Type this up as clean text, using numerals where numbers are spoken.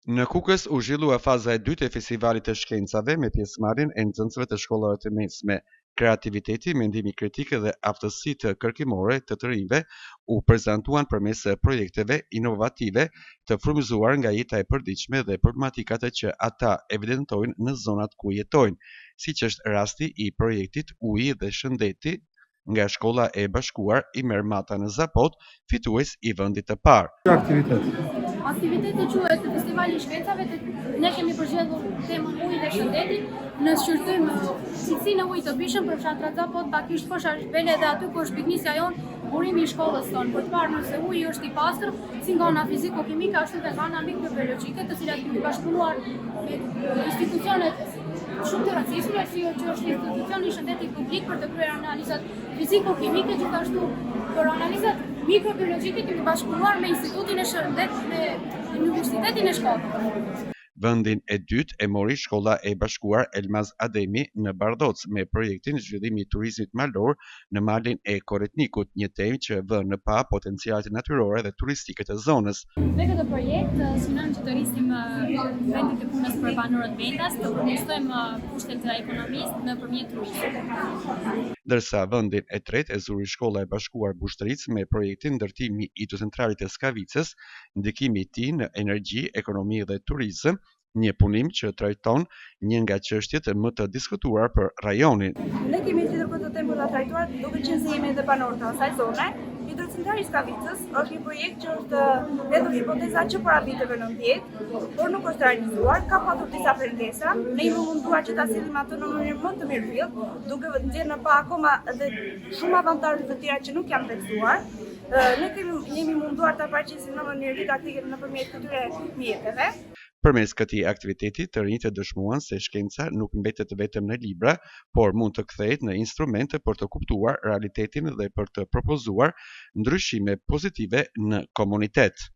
Në Kukës u zhvillua faza e dytë e festivalit të shkencave me pjesëmarrjen e nxënësve të shkollave të mesme. Kreativiteti, mendimi kritik dhe aftësitë kërkimore të rinjve u prezantuan përmes projekteve inovative të frymëzuar nga jeta e përditshme dhe problematikat që ata evidentojnë në zonat ku jetojnë, siç është rasti i projektit Uji dhe Shëndeti nga Shkolla e Bashkuar Imer Mata në Zapot, fitues i vendit të parë. Aktiviteti quhet Festivali i Shkencave, ne kemi përzgjedhur temën Uji dhe Shëndeti në shqyrtim cilësinë e ujit të pijshëm për fshatin Zapot, pakisht poshtë vele edhe aty ku është piknisja jon, burimi i shkollës tonë, për të parë nëse uji është i pastër, si nga ana fiziko-kimike ashtu edhe nga ana mikrobiologjike, të cilat kemi bashkëpunuar me institucionet shumë të rëndësishme, si që është institucioni i shëndetit publik për të kryer analizat fiziko-kimike, gjithashtu për analizat mikrobiologjike kemi bashkëpunuar me Institutin e Shëndetit me Universitetin e Shkodrës. Vendin e dytë e mori Shkolla e Bashkuar Elmaz Ademi në Bardhoc me projektin Zhvillimi i turizmit malor në malin e Korretnikut, një temë që vë në pa potencialet natyrore dhe turistike të zonës. Me këtë projekt synojmë që të rrisim vendin e punës për banorët vendas, të përmirësojmë kushtet e ekonomisë nëpërmjet turizmit. Ndërsa vendin e tretë e zuri Shkolla e Bashkuar Bushtric me projektin ndërtimi i hidrocentralit të Skavicës, ndikimi i tij në energji, ekonomi dhe turizëm, një punim që trajton një nga çështjet më të diskutuar për rajonin. Ne kemi zgjedhur këtë temë për ta trajtuar duke qenë se jemi edhe banorë të asaj zone. Hidrocentrali i Skavicës është një projekt që është hedhur hipoteza që para viteve 90, por nuk është realizuar, ka patur disa premtesa. Ne jemi munduar që ta sillim atë në mënyrë më të mirëfillt, duke nxjerrë në pa akoma edhe shumë avantazhe të tjera që nuk janë theksuar. Ne jemi munduar ta paraqisim në mënyrë didaktike nëpërmjet këtyre mjeteve. Përmes këtij aktiviteti, të rinjtë dëshmuan se shkenca nuk mbetet vetëm në libra, por mund të kthehet në instrumente për të kuptuar realitetin dhe për të propozuar ndryshime pozitive në komunitet.